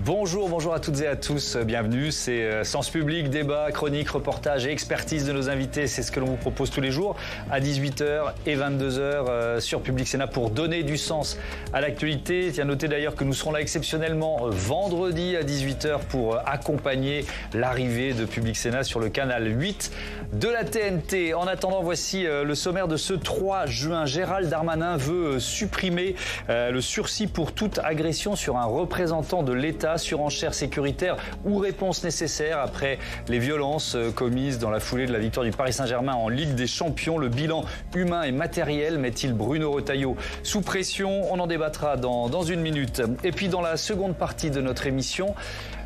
Bonjour à toutes et à tous, bienvenue. C'est Sens Public, débat, chronique, reportage et expertise de nos invités. C'est ce que l'on vous propose tous les jours à 18h et 22h sur Public Sénat pour donner du sens à l'actualité. Tiens, notez d'ailleurs que nous serons là exceptionnellement vendredi à 18h pour accompagner l'arrivée de Public Sénat sur le canal 8 de la TNT. En attendant, voici le sommaire de ce 3 juin. Gérald Darmanin veut supprimer le sursis pour toute agression sur un représentant de l'État, surenchère sécuritaire ou réponse nécessaire après les violences commises dans la foulée de la victoire du Paris Saint-Germain en Ligue des Champions. Le bilan humain et matériel met-il Bruno Retailleau sous pression? On en débattra dans une minute. Et puis dans la seconde partie de notre émission,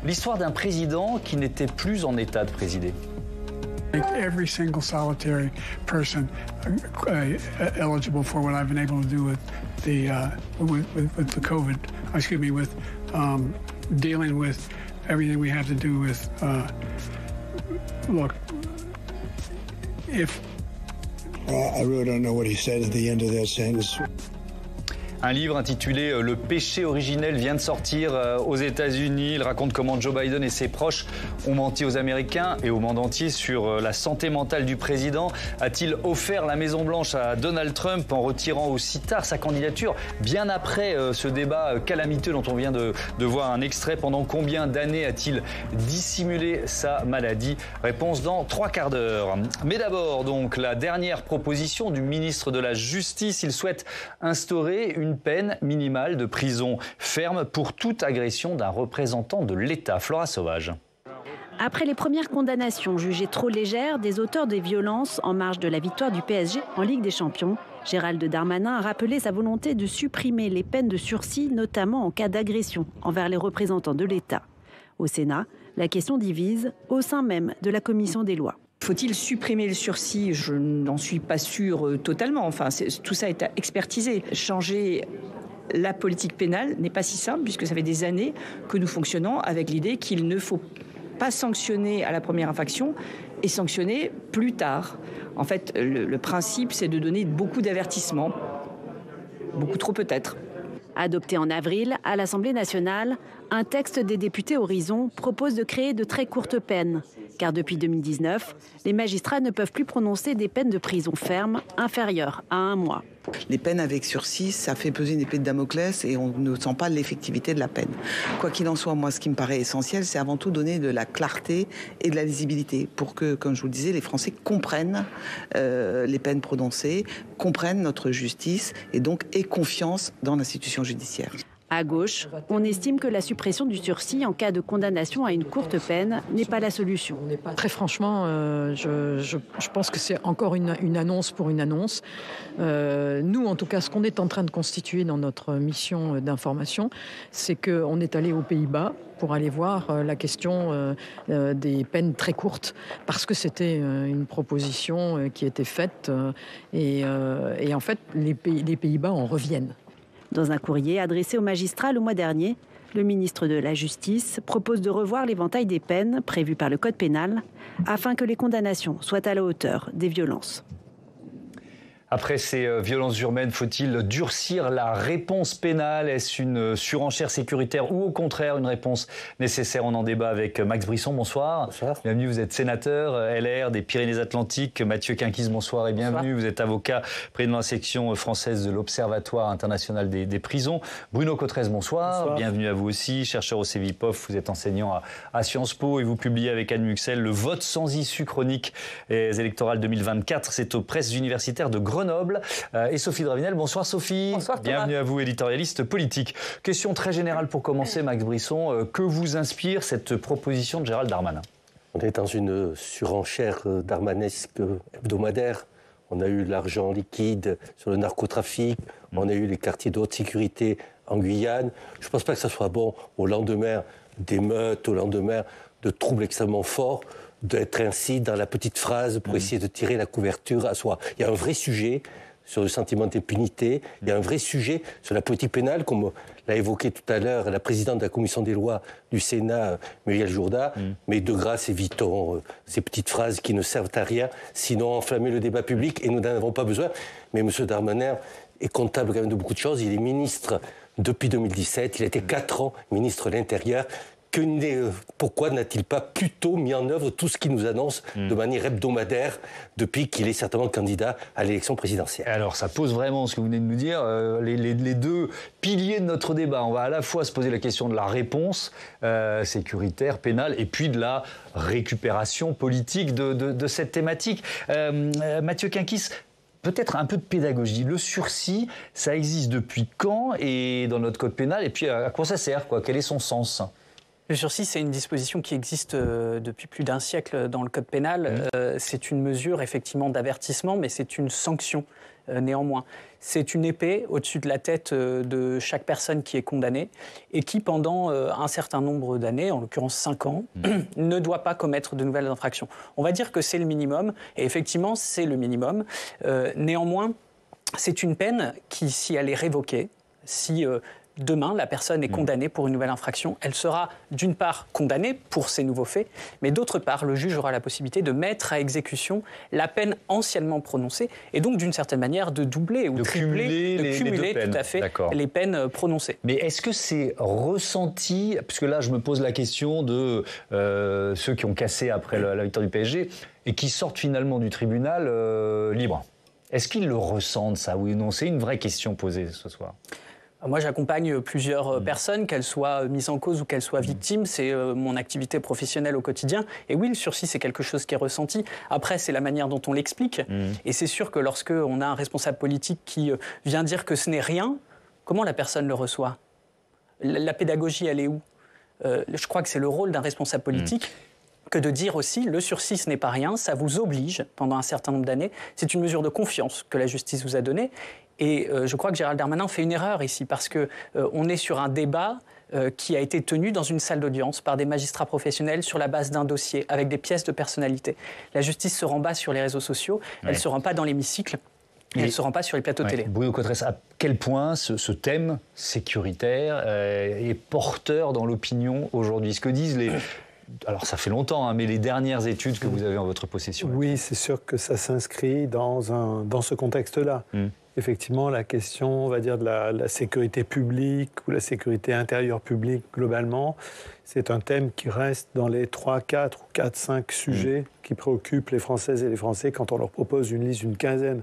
l'histoire d'un président qui n'était plus en état de présider. Every single solitary person eligible for what I've been able to do with the COVID, with dealing with everything we have to do with. Look, if I really don't know what he said at the end of that sentence. Un livre intitulé « Le péché originel » vient de sortir aux États-Unis. Il raconte comment Joe Biden et ses proches ont menti aux Américains et au monde entier sur la santé mentale du président. A-t-il offert la Maison-Blanche à Donald Trump en retirant aussi tard sa candidature, bien après ce débat calamiteux dont on vient de voir un extrait? Pendant combien d'années a-t-il dissimulé sa maladie? Réponse dans 3 quarts d'heure. Mais d'abord, donc, la dernière proposition du ministre de la Justice. Il souhaite instaurer une peine minimale de prison ferme pour toute agression d'un représentant de l'État. Flora Sauvage. Après les premières condamnations jugées trop légères des auteurs des violences en marge de la victoire du PSG en Ligue des Champions, Gérald Darmanin a rappelé sa volonté de supprimer les peines de sursis, notamment en cas d'agression envers les représentants de l'État. Au Sénat, la question divise au sein même de la commission des lois. Faut-il supprimer le sursis? Je n'en suis pas sûre totalement. Enfin, tout ça est à expertiser. Changer la politique pénale n'est pas si simple, puisque ça fait des années que nous fonctionnons avec l'idée qu'il ne faut pas sanctionner à la première infraction et sanctionner plus tard. En fait, le principe, c'est de donner beaucoup d'avertissements. Beaucoup trop peut-être. Adopté en avril à l'Assemblée nationale, un texte des députés Horizon propose de créer de très courtes peines. Car depuis 2019, les magistrats ne peuvent plus prononcer des peines de prison ferme inférieures à 1 mois. Les peines avec sursis, ça fait peser une épée de Damoclès et on ne sent pas l'effectivité de la peine. Quoi qu'il en soit, moi, ce qui me paraît essentiel, c'est avant tout donner de la clarté et de la lisibilité pour que, comme je vous le disais, les Français comprennent les peines prononcées, comprennent notre justice et donc aient confiance dans l'institution judiciaire. À gauche, on estime que la suppression du sursis en cas de condamnation à une courte peine n'est pas la solution. Très franchement, je pense que c'est encore une annonce pour une annonce. Nous, en tout cas, ce qu'on est en train de constituer dans notre mission d'information, c'est qu'on est allé aux Pays-Bas pour aller voir la question des peines très courtes, parce que c'était une proposition qui était faite et en fait, les Pays-Bas en reviennent. Dans un courrier adressé aux magistrats le mois dernier, le ministre de la Justice propose de revoir l'éventail des peines prévues par le Code pénal afin que les condamnations soient à la hauteur des violences. Après ces violences urbaines, faut-il durcir la réponse pénale? Est-ce une surenchère sécuritaire ou au contraire une réponse nécessaire? On en débat avec Max Brisson, bonsoir. Bonsoir. Bienvenue, vous êtes sénateur LR des Pyrénées-Atlantiques. Mathieu Quinquis, bonsoir et bienvenue. Bonsoir. Vous êtes avocat, président de la section française de l'Observatoire international des prisons. Bruno Cotrez, bonsoir. Bonsoir. Bienvenue à vous aussi, chercheur au CEVIPOF. Vous êtes enseignant à Sciences Po et vous publiez avec Anne Muxel le vote sans issue chronique électorale 2024. C'est aux presses universitaires de Grenoble. Et Sophie Dravinel. Bonsoir Sophie. Bonsoir Thomas. Bienvenue à vous, éditorialiste politique. Question très générale pour commencer, Max Brisson. Que vous inspire cette proposition de Gérald Darmanin? On est dans une surenchère darmanesque hebdomadaire. On a eu l'argent liquide sur le narcotrafic, on a eu les quartiers de haute sécurité en Guyane. Je ne pense pas que ça soit bon au lendemain d'émeutes, au lendemain de troubles extrêmement forts, d'être ainsi dans la petite phrase pour essayer de tirer la couverture à soi. Il y a un vrai sujet sur le sentiment d'impunité, il y a un vrai sujet sur la politique pénale, comme l'a évoqué tout à l'heure la présidente de la commission des lois du Sénat, Muriel Jourda, mais de grâce évitons ces petites phrases qui ne servent à rien, sinon enflammer le débat public, et nous n'en avons pas besoin. Mais M. Darmanin est comptable quand même de beaucoup de choses, il est ministre depuis 2017, il a été 4 ans ministre de l'Intérieur. pourquoi n'a-t-il pas plutôt mis en œuvre tout ce qu'il nous annonce de manière hebdomadaire depuis qu'il est certainement candidat à l'élection présidentielle? Alors ça pose vraiment ce que vous venez de nous dire, les deux piliers de notre débat. On va à la fois se poser la question de la réponse sécuritaire, pénale, et puis de la récupération politique de cette thématique. Mathieu Quinquis, peut-être un peu de pédagogie. Le sursis, ça existe depuis quand et dans notre code pénal? Et puis à quoi ça sert, quoi? Quel est son sens? Le sursis, c'est une disposition qui existe depuis plus d'un siècle dans le code pénal. C'est une mesure effectivement d'avertissement, mais c'est une sanction néanmoins. C'est une épée au-dessus de la tête de chaque personne qui est condamnée et qui, pendant un certain nombre d'années, en l'occurrence 5 ans, ne doit pas commettre de nouvelles infractions. On va dire que c'est le minimum, et effectivement, c'est le minimum. Néanmoins, c'est une peine qui, si elle est révoquée, si demain, la personne est condamnée pour une nouvelle infraction, elle sera d'une part condamnée pour ces nouveaux faits, mais d'autre part, le juge aura la possibilité de mettre à exécution la peine anciennement prononcée et donc d'une certaine manière de doubler ou tripler, de cumuler tout à fait les peines prononcées. Mais est-ce que c'est ressenti, puisque là je me pose la question de ceux qui ont cassé après la victoire du PSG et qui sortent finalement du tribunal libres. Est-ce qu'ils le ressentent, ça, oui ou non? C'est une vraie question posée ce soir. Moi, j'accompagne plusieurs personnes, qu'elles soient mises en cause ou qu'elles soient victimes. C'est mon activité professionnelle au quotidien. Et oui, le sursis, c'est quelque chose qui est ressenti. Après, c'est la manière dont on l'explique. Et c'est sûr que lorsqu'on a un responsable politique qui vient dire que ce n'est rien, comment la personne le reçoit? La pédagogie, elle est où? Je crois que c'est le rôle d'un responsable politique que de dire aussi, le sursis, ce n'est pas rien, ça vous oblige pendant un certain nombre d'années. C'est une mesure de confiance que la justice vous a donnée. Et je crois que Gérald Darmanin fait une erreur ici, parce qu'on est sur un débat qui a été tenu dans une salle d'audience par des magistrats professionnels sur la base d'un dossier, avec des pièces de personnalité. La justice se rend pas sur les réseaux sociaux, elle ne se rend pas dans l'hémicycle, et elle ne se rend pas sur les plateaux télé. Bruno Cotresse, à quel point ce thème sécuritaire est porteur dans l'opinion aujourd'hui? Ce que disent les... Alors ça fait longtemps, mais les dernières études que vous avez en votre possession. Oui, c'est sûr que ça s'inscrit dans ce contexte-là. Effectivement, la question, on va dire, de la sécurité publique ou la sécurité intérieure publique globalement, c'est un thème qui reste dans les 3, 4 ou 4, 5 sujets qui préoccupent les Françaises et les Français quand on leur propose une liste d'une quinzaine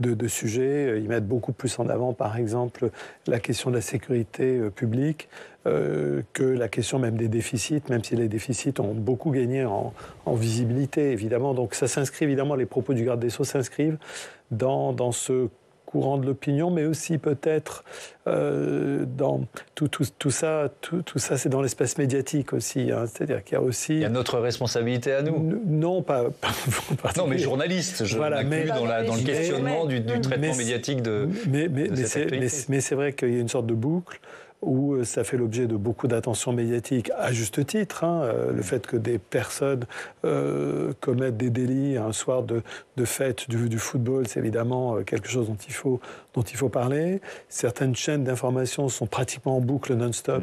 de sujets. Ils mettent beaucoup plus en avant, par exemple, la question de la sécurité publique que la question même des déficits, même si les déficits ont beaucoup gagné en visibilité, évidemment. Donc ça s'inscrit, évidemment, les propos du garde des Sceaux s'inscrivent dans ce courant de l'opinion, mais aussi peut-être dans tout ça, c'est dans l'espace médiatique aussi. C'est-à-dire qu'il y a aussi... Il y a notre responsabilité à nous. Non, pas non, mais journaliste, je m'inclus dans le questionnement du traitement médiatique de cette actualité. Mais c'est vrai qu'il y a une sorte de boucle où ça fait l'objet de beaucoup d'attention médiatique, à juste titre. Le fait que des personnes commettent des délits un soir de fête du football, c'est évidemment quelque chose dont il faut parler. Certaines chaînes d'information sont pratiquement en boucle non-stop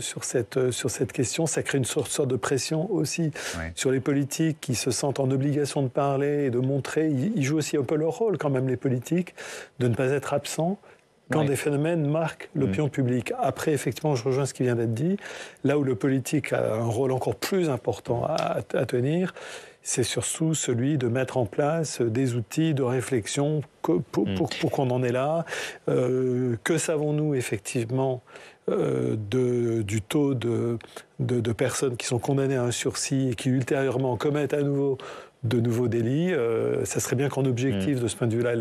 sur cette question. Ça crée une sorte de pression aussi sur les politiques qui se sentent en obligation de parler et de montrer. Ils jouent aussi un peu leur rôle quand même, les politiques, de ne pas être absents quand des phénomènes marquent l'opinion publique. Après, effectivement, je rejoins ce qui vient d'être dit. Là où le politique a un rôle encore plus important à tenir, c'est surtout celui de mettre en place des outils de réflexion pour qu'on en est là. Que savons-nous effectivement du taux de personnes qui sont condamnées à un sursis et qui ultérieurement commettent à nouveau de nouveaux délits? Ça serait bien qu'on objective de ce point de vue-là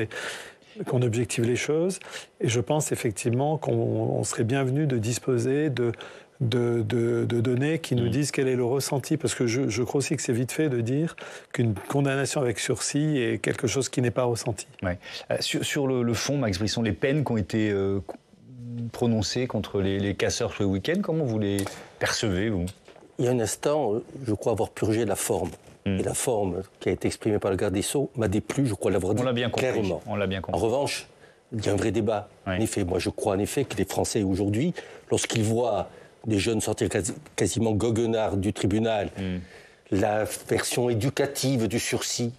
qu'on objective les choses. Et je pense effectivement qu'on serait bienvenu de disposer de données qui nous disent quel est le ressenti. Parce que je crois aussi que c'est vite fait de dire qu'une condamnation avec sursis est quelque chose qui n'est pas ressenti. Ouais. Sur le fond, Max Brisson, les peines qui ont été prononcées contre les casseurs ce week-end, comment vous les percevez, vous? Il y a un instant, je crois avoir purgé la forme. Et la forme qui a été exprimée par le garde des Sceaux m'a déplu, je crois l'avoir dit clairement. On l'a bien compris. En revanche, il y a un vrai débat. En effet, moi je crois en effet que les Français aujourd'hui, lorsqu'ils voient des jeunes sortir quasiment goguenards du tribunal, la version éducative du sursis,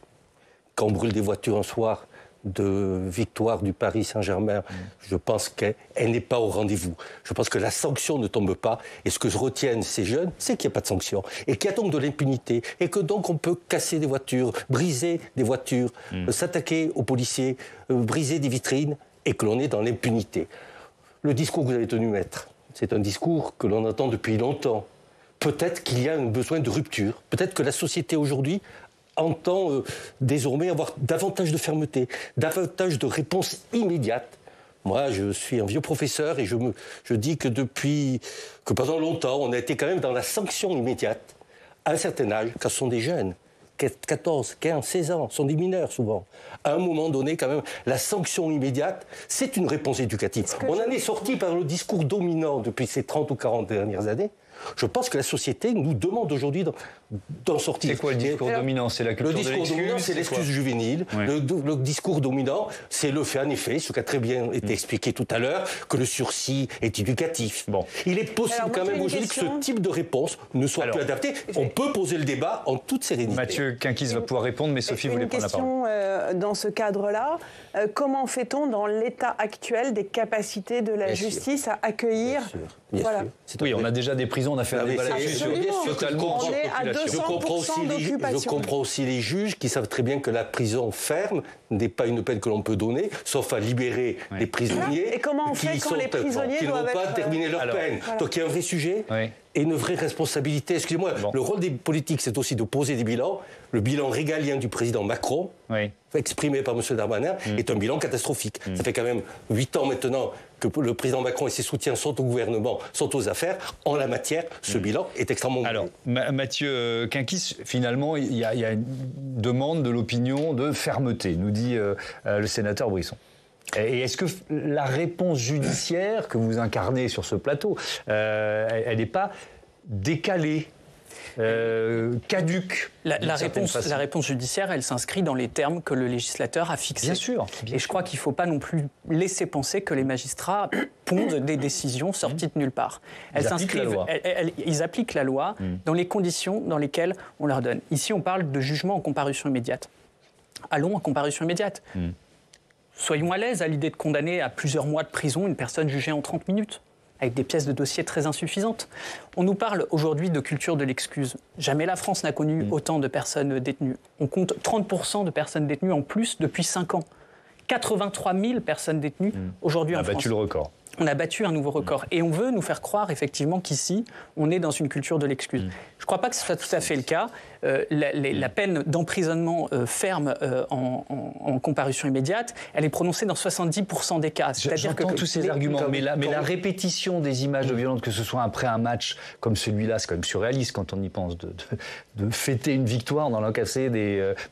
quand on brûle des voitures un soir de victoire du Paris Saint-Germain, je pense qu'elle n'est pas au rendez-vous. Je pense que la sanction ne tombe pas. Et ce que retiennent ces jeunes, c'est qu'il n'y a pas de sanction. Et qu'il y a donc de l'impunité. Et que donc on peut casser des voitures, briser des voitures, s'attaquer aux policiers, briser des vitrines, et que l'on est dans l'impunité. Le discours que vous avez tenu, maître, c'est un discours que l'on entend depuis longtemps. Peut-être qu'il y a un besoin de rupture. Peut-être que la société aujourd'hui entend désormais avoir davantage de fermeté, davantage de réponses immédiates. Moi, je suis un vieux professeur et je dis que pendant longtemps, on a été quand même dans la sanction immédiate, à un certain âge, quand ce sont des jeunes, 14, 15, 16 ans, sont des mineurs souvent. À un moment donné, quand même, la sanction immédiate, c'est une réponse éducative. On en est sorti par le discours dominant depuis ces 30 ou 40 dernières années. Je pense que la société nous demande aujourd'hui d'en sortir. C'est quoi le discours dominant? C'est la culture de l'excuse? Le discours dominant, c'est l'excuse juvénile. Ouais. Le discours dominant, c'est le fait, en effet, ce qui a très bien été expliqué tout à l'heure, que le sursis est éducatif. Bon. Il est possible quand même aujourd'hui que ce type de réponse ne soit plus adapté. On peut poser le débat en toute sérénité. Mathieu Quinquis va pouvoir répondre, mais Sophie voulait prendre la parole. Une question dans ce cadre-là. Comment fait-on dans l'état actuel des capacités de la justice à accueillir... Bien sûr. Oui, on a déjà des prisons, on a fait un débat là-dessus. On est à 200% d'occupation. Je comprends aussi les juges qui savent très bien que la prison ferme n'est pas une peine que l'on peut donner, sauf à libérer les prisonniers. Et comment on fait quand les prisonniers doivent n'ont pas terminé leur peine. Donc il y a un vrai sujet et une vraie responsabilité. Excusez-moi, le rôle des politiques, c'est aussi de poser des bilans. Le bilan régalien du président Macron, exprimé par M. Darmanin, est un bilan catastrophique. Ça fait quand même 8 ans maintenant que le président Macron et ses soutiens sont au gouvernement, sont aux affaires. En la matière, ce bilan est extrêmement mauvais. Alors, Mathieu Quinquis, finalement, il y a une demande de l'opinion de fermeté, nous dit le sénateur Brisson. Et est-ce que la réponse judiciaire que vous incarnez sur ce plateau, elle n'est pas décalée, caduque? La réponse judiciaire, elle s'inscrit dans les termes que le législateur a fixés. Bien sûr. Et je crois qu'il ne faut pas non plus laisser penser que les magistrats pondent des décisions sorties de nulle part. Ils appliquent la loi dans les conditions dans lesquelles on leur donne. Ici, on parle de jugement en comparution immédiate. Allons en comparution immédiate. Soyons à l'aise à l'idée de condamner à plusieurs mois de prison une personne jugée en 30 minutes. Avec des pièces de dossier très insuffisantes. On nous parle aujourd'hui de culture de l'excuse. Jamais la France n'a connu autant de personnes détenues. On compte 30% de personnes détenues en plus depuis 5 ans. 83 000 personnes détenues aujourd'hui en France. On a battu le record. On a battu un nouveau record. Et on veut nous faire croire effectivement qu'ici, on est dans une culture de l'excuse. Je ne crois pas que ce soit tout à fait le cas. La peine d'emprisonnement ferme en comparution immédiate, elle est prononcée dans 70% des cas. J'entends tous ces arguments, mais la répétition des images de violence, que ce soit après un match comme celui-là, c'est quand même surréaliste quand on y pense, de fêter une victoire dans casser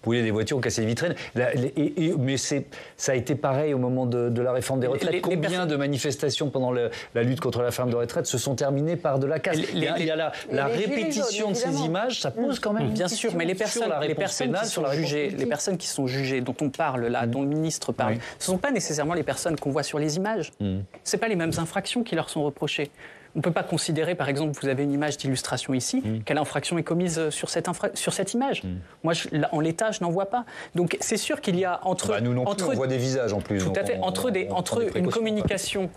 brûler des voitures ou casser des vitrines. Mais ça a été pareil au moment de la réforme des retraites. Combien de manifestations pendant la lutte contre la réforme des retraites se sont terminées par de la casse? Il y a la répétition de ces images, ça pose quand même. Bien sûr, mais les personnes qui sont jugées, dont on parle là, dont le ministre parle, ce ne sont pas nécessairement les personnes qu'on voit sur les images. Ce ne sont pas les mêmes infractions qui leur sont reprochées. On ne peut pas considérer, par exemple, vous avez une image d'illustration ici, quelle infraction est commise sur cette image. Moi, en l'état, je n'en vois pas. Donc, c'est sûr qu'il y a entre... nous non plus, on voit des visages en plus. Tout à fait. Entre une communication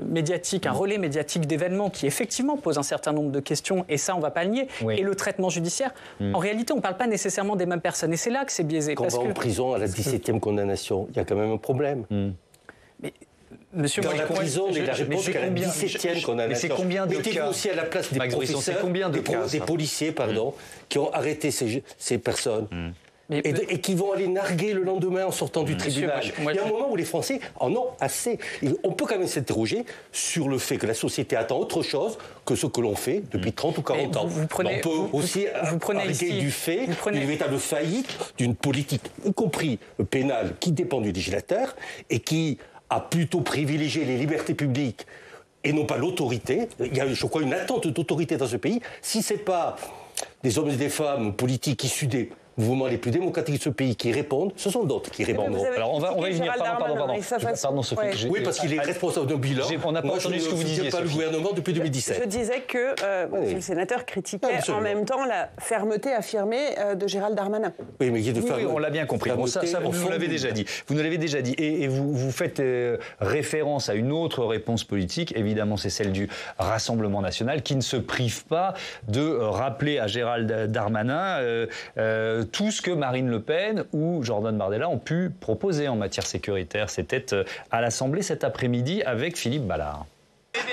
médiatique, un relais médiatique d'événements qui, effectivement, pose un certain nombre de questions, et ça, on ne va pas le nier, et le traitement judiciaire, en réalité, on ne parle pas nécessairement des mêmes personnes. Et c'est là que c'est biaisé. Quand on va en prison à la 17e condamnation, il y a quand même un problème. Mais... Monsieur, dans la prison, la réponse qu'à la 17e condamnation. Mais c'est combien de cas? Mettez-vous aussi à la place des professeurs, des policiers, qui ont arrêté ces personnes. Et qui vont aller narguer le lendemain en sortant du tribunal. Il y a un moment où les Français en ont assez. On peut quand même s'interroger sur le fait que la société attend autre chose que ce que l'on fait depuis 30 ou 40 ans. On peut aussi arguer du fait d'une véritable faillite d'une politique, y compris pénale, qui dépend du législateur et qui a plutôt privilégié les libertés publiques et non pas l'autorité. Il y a, je crois, une attente d'autorité dans ce pays. Si ce n'est pas des hommes et des femmes politiques issus des mouvements les plus démocratiques de ce pays qui répondent, ce sont d'autres qui répondront. Alors on va y venir. Pardon, Sophie. Oui, parce qu'il est responsable d'un bilan. On n'a pas entendu ce que vous disiez. Je ne soutiens pas le gouvernement depuis 2017. Je disais que le sénateur critiquait en même temps la fermeté affirmée de Gérald Darmanin. Oui, mais on l'a bien compris. Bon, ça vous l'avez déjà dit. Vous nous l'avez déjà dit. Et vous faites référence à une autre réponse politique. Évidemment, c'est celle du Rassemblement national qui ne se prive pas de rappeler à Gérald Darmanin tout ce que Marine Le Pen ou Jordan Bardella ont pu proposer en matière sécuritaire. C'était à l'Assemblée cet après-midi avec Philippe Ballard.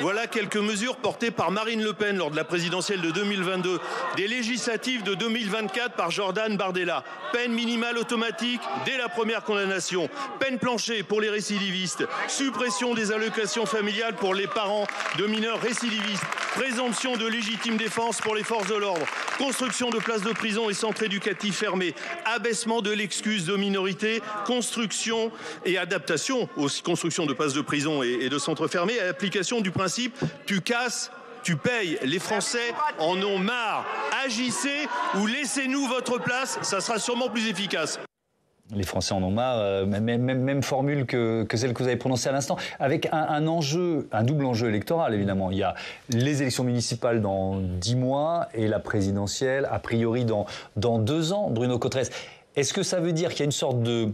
Voilà quelques mesures portées par Marine Le Pen lors de la présidentielle de 2022, des législatives de 2024 par Jordan Bardella. Peine minimale automatique dès la première condamnation, peine plancher pour les récidivistes, suppression des allocations familiales pour les parents de mineurs récidivistes, présomption de légitime défense pour les forces de l'ordre, construction de places de prison et centres éducatifs fermés, abaissement de l'excuse de minorité, construction et adaptation aux constructions de places de prison et de centres fermés, à l'application du principe tu casses, tu payes. Les Français en ont marre. Agissez ou laissez-nous votre place, ça sera sûrement plus efficace. Les Français en ont marre, même formule que celle que vous avez prononcée à l'instant, avec un enjeu, un double enjeu électoral évidemment. Il y a les élections municipales dans 10 mois et la présidentielle a priori dans 2 ans. Bruno Cotresse, est-ce que ça veut dire qu'il y a une sorte de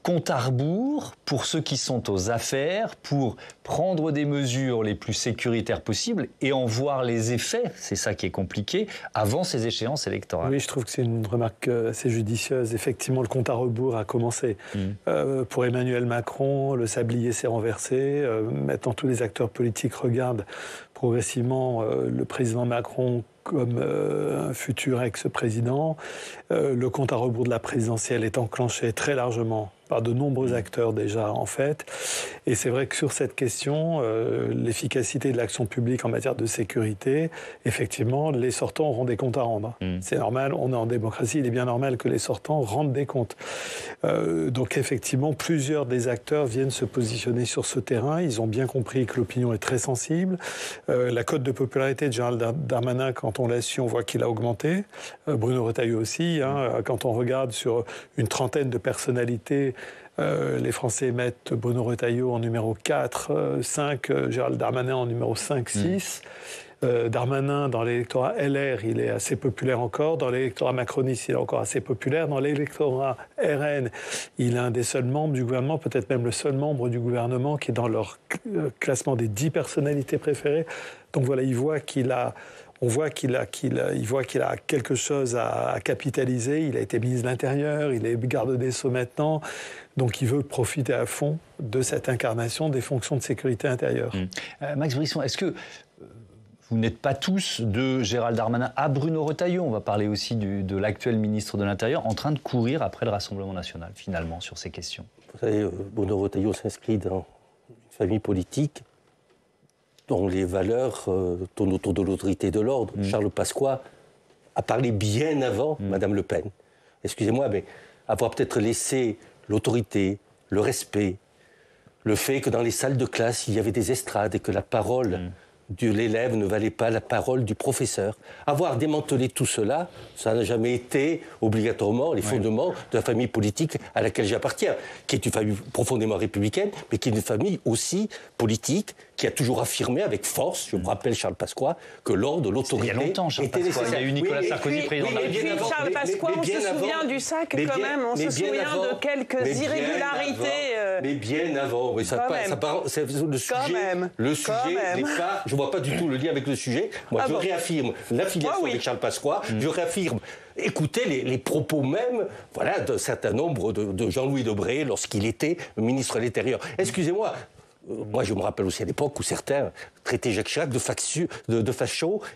compte à rebours pour ceux qui sont aux affaires, pour prendre des mesures les plus sécuritaires possibles et en voir les effets, c'est ça qui est compliqué, avant ces échéances électorales? Oui, je trouve que c'est une remarque assez judicieuse. Effectivement, le compte à rebours a commencé. Pour Emmanuel Macron, le sablier s'est renversé. Maintenant, tous les acteurs politiques regardent progressivement le président Macron comme un futur ex-président. Le compte à rebours de la présidentielle est enclenché très largement par de nombreux acteurs déjà en fait. Et c'est vrai que sur cette question, l'efficacité de l'action publique en matière de sécurité, effectivement, les sortants auront des comptes à rendre. C'est normal, on est en démocratie, il est bien normal que les sortants rendent des comptes. Donc effectivement, plusieurs des acteurs viennent se positionner sur ce terrain. Ils ont bien compris que l'opinion est très sensible. La cote de popularité de Gérald Darmanin, quand on l'a su, on voit qu'il a augmenté. Bruno Retailleau aussi. Quand on regarde sur une trentaine de personnalités, les Français mettent Bruno Retailleau en numéro 4, 5, Gérald Darmanin en numéro 5, 6. Darmanin, dans l'électorat LR, il est assez populaire encore. Dans l'électorat macroniste, il est encore assez populaire. Dans l'électorat RN, il est un des seuls membres du gouvernement, peut-être même le seul membre du gouvernement qui est dans leur classement des 10 personnalités préférées. Donc voilà, on voit qu'il a quelque chose à capitaliser. Il a été ministre de l'Intérieur, il est garde des Sceaux maintenant. Donc il veut profiter à fond de cette incarnation des fonctions de sécurité intérieure. Max Brisson, est-ce que vous n'êtes pas tous de Gérald Darmanin à Bruno Retailleau, on va parler aussi de l'actuel ministre de l'Intérieur, en train de courir après le Rassemblement national, finalement, sur ces questions? Vous savez, Bruno Retailleau s'inscrit dans une famille politique dont les valeurs tournent autour de l'autorité de l'ordre. Charles Pasqua a parlé bien avant Madame Le Pen. Excusez-moi, mais avoir peut-être laissé l'autorité, le respect, le fait que dans les salles de classe, il y avait des estrades et que la parole de l'élève ne valait pas la parole du professeur. Avoir démantelé tout cela, ça n'a jamais été obligatoirement les fondements de la famille politique à laquelle j'appartiens, qui est une famille profondément républicaine, mais qui est une famille aussi politique, qui a toujours affirmé avec force, je me rappelle Charles Pasqua, que l'ordre, l'autorité était nécessaire. Il y a eu Nicolas Sarkozy, président de la République. Charles Pasqua, on se souvient du sac quand même, on se souvient de quelques irrégularités. Mais bien avant, le sujet n'est pas... Je ne vois pas du tout le lien avec le sujet. Moi, je réaffirme l'affiliation avec Charles Pasqua, je réaffirme... Écoutez les propos même d'un certain nombre de Jean-Louis Debré lorsqu'il était ministre de l'Intérieur. Excusez-moi, moi je me rappelle aussi à l'époque où certains traitaient Jacques Chirac de facho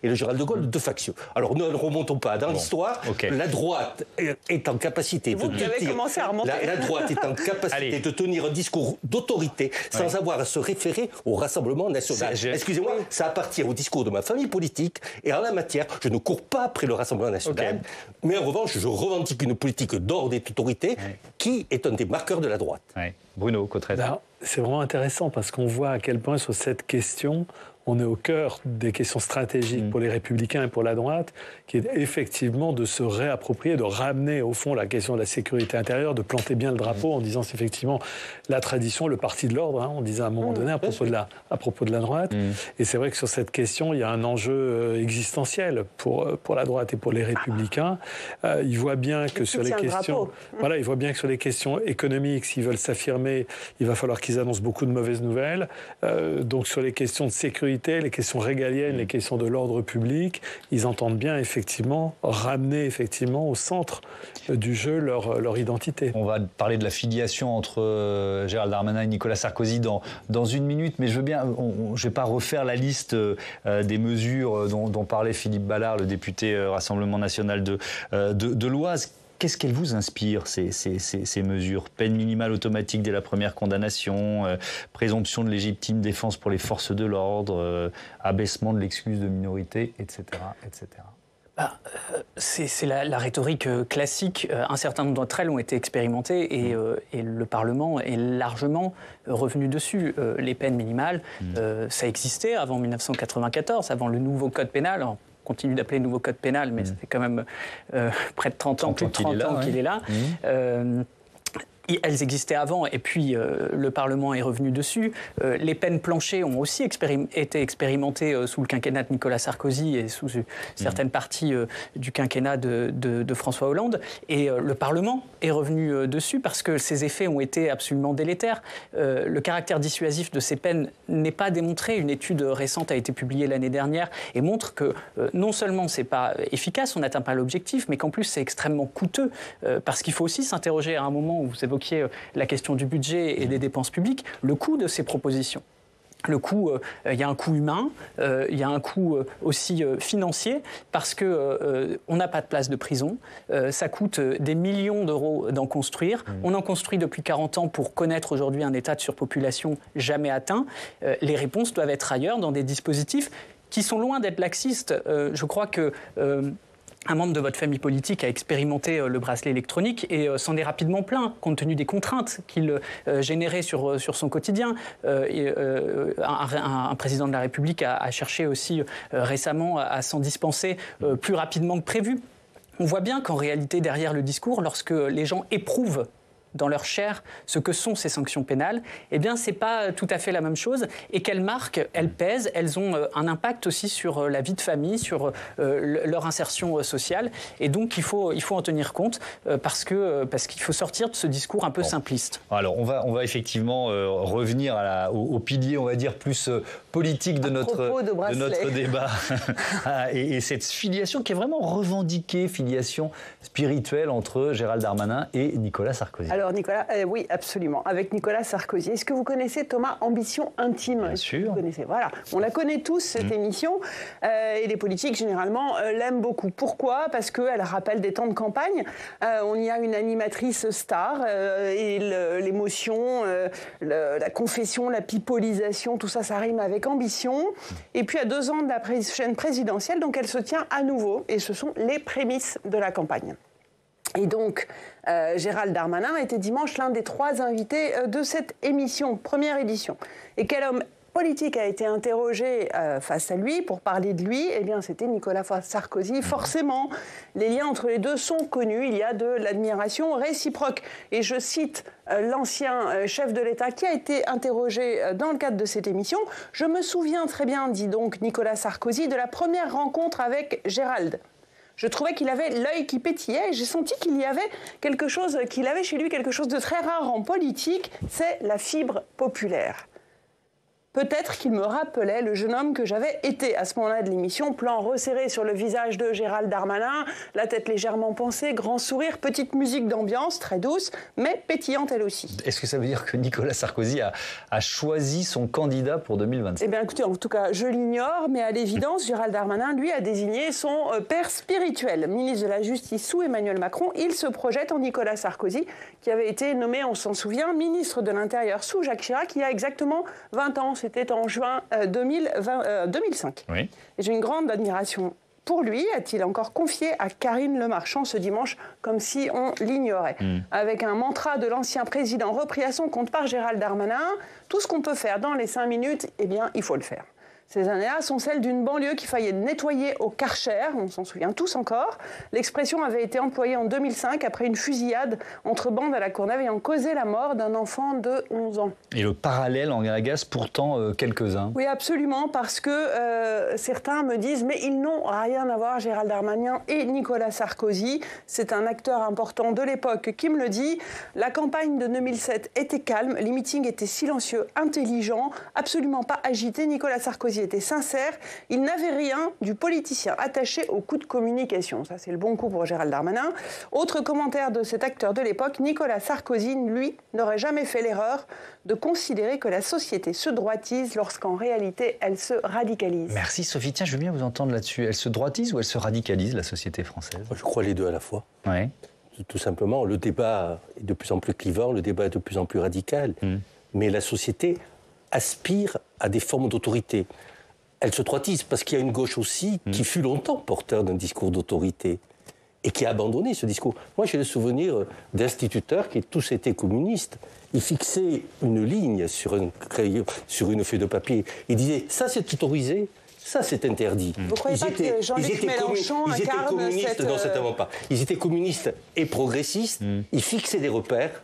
et le général de Gaulle de faction. Alors ne remontons pas dans l'histoire. La droite est en capacité de tenir un discours d'autorité sans avoir à se référer au Rassemblement national. Excusez-moi, ça appartient au discours de ma famille politique et en la matière, je ne cours pas après le Rassemblement national, mais en revanche, je revendique une politique d'ordre et d'autorité qui est un des marqueurs de la droite. Bruno Cotresse. C'est vraiment intéressant parce qu'on voit à quel point sur cette question, on est au cœur des questions stratégiques pour les Républicains et pour la droite, qui est effectivement de se réapproprier, de ramener au fond la question de la sécurité intérieure, de planter bien le drapeau en disant c'est effectivement la tradition, le parti de l'ordre, on disait à un moment donné à propos de la droite. Et c'est vrai que sur cette question, il y a un enjeu existentiel pour la droite et pour les Républicains. Ils voient bien que sur les questions, ils voient bien que sur les questions économiques, s'ils veulent s'affirmer, il va falloir qu'ils annoncent beaucoup de mauvaises nouvelles. Donc sur les questions de sécurité, les questions régaliennes, les questions de l'ordre public, ils entendent bien effectivement ramener effectivement au centre du jeu leur identité. On va parler de la filiation entre Gérald Darmanin et Nicolas Sarkozy dans une minute, mais je veux bien, je ne vais pas refaire la liste des mesures dont parlait Philippe Ballard, le député Rassemblement national de l'Oise. Qu'est-ce qu'elles vous inspirent, ces mesures? Peine minimale automatique dès la première condamnation, présomption de légitime défense pour les forces de l'ordre, abaissement de l'excuse de minorité, etc. etc. C'est la rhétorique classique. Un certain nombre d'entre elles ont été expérimentées et le Parlement est largement revenu dessus. Les peines minimales, ça existait avant 1994, avant le nouveau code pénal. On continue d'appeler le nouveau code pénal, mais ça fait quand même près de 30 ans, plus de 30 ans qu'il est là. Elles existaient avant et puis le Parlement est revenu dessus. Les peines planchées ont aussi été expérimentées sous le quinquennat de Nicolas Sarkozy et sous certaines parties du quinquennat de François Hollande. Et le Parlement est revenu dessus parce que ces effets ont été absolument délétères. Le caractère dissuasif de ces peines n'est pas démontré. Une étude récente a été publiée l'année dernière et montre que non seulement c'est pas efficace, on n'atteint pas l'objectif, mais qu'en plus c'est extrêmement coûteux parce qu'il faut aussi s'interroger à un moment où vous évoquez la question du budget et des dépenses publiques, le coût de ces propositions. Le coût, il y a un coût humain, il y a un coût aussi financier, parce qu'on n'a pas de place de prison. Ça coûte des millions d'euros d'en construire. On en construit depuis 40 ans pour connaître aujourd'hui un état de surpopulation jamais atteint. Les réponses doivent être ailleurs, dans des dispositifs qui sont loin d'être laxistes. Je crois que... un membre de votre famille politique a expérimenté le bracelet électronique et s'en est rapidement plaint, compte tenu des contraintes qu'il générait sur son quotidien. Un président de la République a cherché aussi récemment à s'en dispenser plus rapidement que prévu. On voit bien qu'en réalité, derrière le discours, lorsque les gens éprouvent dans leur chair ce que sont ces sanctions pénales, eh bien, c'est pas tout à fait la même chose et qu'elles marquent, elles pèsent, elles ont un impact aussi sur la vie de famille, sur leur insertion sociale. Et donc, il faut en tenir compte parce qu'il faut sortir de ce discours un peu simpliste. Alors, on va effectivement revenir au pilier, on va dire, plus politique de notre débat. et cette filiation qui est vraiment revendiquée, filiation spirituelle entre Gérald Darmanin et Nicolas Sarkozy. Alors Nicolas, oui, absolument. Avec Nicolas Sarkozy. Est-ce que vous connaissez, Thomas, Ambition intime? Bien sûr. Vous connaissez, voilà. On la connaît tous, cette émission. Et les politiques, généralement, l'aiment beaucoup. Pourquoi? Parce qu'elle rappelle des temps de campagne. On y a une animatrice star. Et l'émotion, la confession, la pipolisation, tout ça, ça rime avec ambition. Et puis, à 2 ans de la prochaine présidentielle, donc elle se tient à nouveau. Et ce sont les prémices de la campagne. Et donc, Gérald Darmanin était dimanche l'un des 3 invités de cette émission, première édition. Et quel homme politique a été interrogé face à lui pour parler de lui? Eh bien, c'était Nicolas Sarkozy. Forcément, les liens entre les deux sont connus. Il y a de l'admiration réciproque. Et je cite l'ancien chef de l'État qui a été interrogé dans le cadre de cette émission. « Je me souviens très bien, dit donc Nicolas Sarkozy, de la première rencontre avec Gérald. Je trouvais qu'il avait l'œil qui pétillait et j'ai senti qu'il y avait qu'il avait chez lui quelque chose de très rare en politique, c'est la fibre populaire. Peut-être qu'il me rappelait le jeune homme que j'avais été à ce moment-là de l'émission, plan resserré sur le visage de Gérald Darmanin, la tête légèrement pensée, grand sourire, petite musique d'ambiance, très douce, mais pétillante elle aussi. » Est-ce que ça veut dire que Nicolas Sarkozy a choisi son candidat pour 2027 ? Eh bien écoutez, en tout cas, je l'ignore, mais à l'évidence, Gérald Darmanin, lui, a désigné son père spirituel. Ministre de la Justice sous Emmanuel Macron, il se projette en Nicolas Sarkozy, qui avait été nommé, on s'en souvient, ministre de l'Intérieur sous Jacques Chirac, il y a exactement 20 ans. C'était en juin 2005. Oui. Et j'ai une grande admiration pour lui, a-t-il encore confié à Karine Le Marchand ce dimanche, comme si on l'ignorait. Avec un mantra de l'ancien président repris à son compte par Gérald Darmanin, tout ce qu'on peut faire dans les 5 minutes, eh bien, il faut le faire. Ces années-là sont celles d'une banlieue qui faillait nettoyer au Karcher, on s'en souvient tous encore. L'expression avait été employée en 2005 après une fusillade entre bandes à La Courneuve ayant causé la mort d'un enfant de 11 ans. Et le parallèle en agace pourtant quelques-uns. Oui, absolument, parce que certains me disent « mais ils n'ont rien à voir, Gérald Darmanin et Nicolas Sarkozy ». C'est un acteur important de l'époque qui me le dit. La campagne de 2007 était calme, les meetings étaient silencieux, intelligents, absolument pas agités. Nicolas Sarkozy était sincère, il n'avait rien du politicien attaché au coup de communication. Ça, c'est le bon coup pour Gérald Darmanin. Autre commentaire de cet acteur de l'époque, Nicolas Sarkozy, lui, n'aurait jamais fait l'erreur de considérer que la société se droitise lorsqu'en réalité, elle se radicalise. Merci Sophie. Tiens, je veux bien vous entendre là-dessus. Elle se droitise ou elle se radicalise, la société française? Je crois les deux à la fois. Ouais. Tout simplement, le débat est de plus en plus clivant, le débat est de plus en plus radical. Mais la société aspire à des formes d'autorité. Elle se droitise parce qu'il y a une gauche aussi qui fut longtemps porteur d'un discours d'autorité et qui a abandonné ce discours. Moi, j'ai le souvenir d'instituteurs qui tous étaient communistes. Ils fixaient une ligne sur un crayon, sur une feuille de papier. Ils disaient « ça, c'est autorisé ». Ça, c'est interdit. Vous ne croyez pas que Jean-Luc Mélenchon incarne cette... Non, certainement pas. Ils étaient communistes et progressistes. Ils fixaient des repères.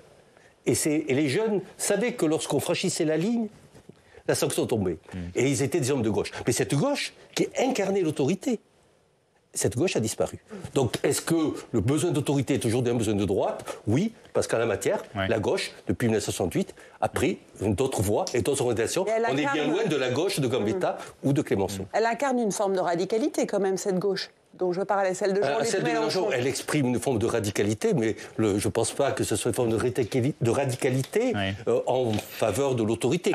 Et les jeunes savaient que lorsqu'on franchissait la ligne, la sanction tombait. Et ils étaient des hommes de gauche. Mais cette gauche qui incarnait l'autorité, cette gauche a disparu. Donc, est-ce que le besoin d'autorité est aujourd'hui un besoin de droite? Oui, parce qu'en la matière, la gauche, depuis 1968, a pris d'autres voies et d'autres orientations. On est bien loin de la gauche de Gambetta ou de Clémenceau. Elle incarne une forme de radicalité, quand même, cette gauche dont je parlais, celle de Jean-Luc Mélenchon. Elle exprime une forme de radicalité, mais je ne pense pas que ce soit une forme de radicalité en faveur de l'autorité.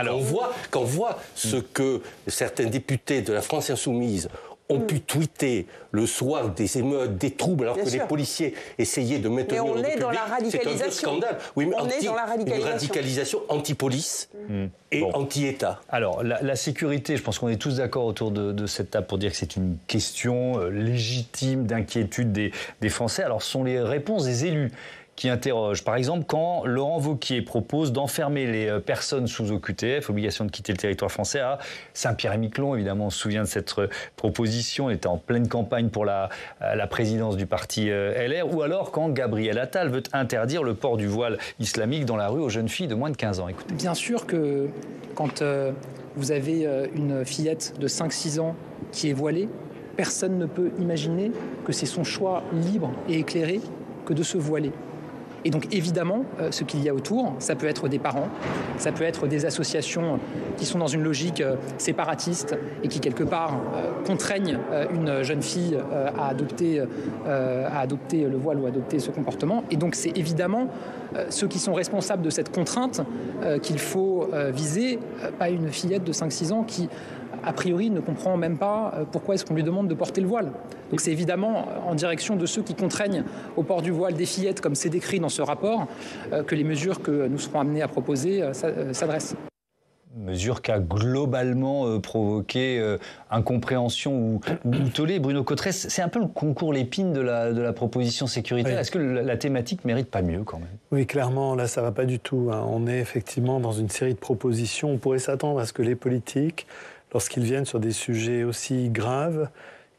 Quand on voit ce que certains députés de la France insoumise ont pu tweeter le soir des émeutes, des troubles, alors que les policiers essayaient de maintenir l'ordre public, c'est un vrai scandale. Oui, mais une radicalisation anti-police et anti-État. Alors, la sécurité, je pense qu'on est tous d'accord autour de cette table pour dire que c'est une question légitime d'inquiétude des Français. Alors, ce sont les réponses des élus qui interroge. Par exemple, quand Laurent Wauquiez propose d'enfermer les personnes sous OQTF, obligation de quitter le territoire français, à Saint-Pierre-et-Miquelon, évidemment, on se souvient de cette proposition, on était en pleine campagne pour la présidence du parti LR, ou alors quand Gabriel Attal veut interdire le port du voile islamique dans la rue aux jeunes filles de moins de 15 ans. Écoutez. Bien sûr que quand vous avez une fillette de 5-6 ans qui est voilée, personne ne peut imaginer que c'est son choix libre et éclairé que de se voiler. Et donc évidemment, ce qu'il y a autour, ça peut être des parents, ça peut être des associations qui sont dans une logique séparatiste et qui quelque part contraignent une jeune fille à adopter le voile ou à adopter ce comportement. Et donc c'est évidemment ceux qui sont responsables de cette contrainte qu'il faut viser, pas une fillette de 5-6 ans qui a priori ne comprend même pas pourquoi est-ce qu'on lui demande de porter le voile. Donc c'est évidemment en direction de ceux qui contraignent au port du voile des fillettes, comme c'est décrit dans ce rapport, que les mesures que nous serons amenés à proposer s'adressent. Mesure qui a globalement provoqué incompréhension ou tollé. Bruno Cotresse, c'est un peu le concours Lépine de la proposition sécuritaire. Oui. Est-ce que la thématique mérite pas mieux quand même? Oui, clairement, là ça va pas du tout. On est effectivement dans une série de propositions. On pourrait s'attendre à ce que les politiques, lorsqu'ils viennent sur des sujets aussi graves,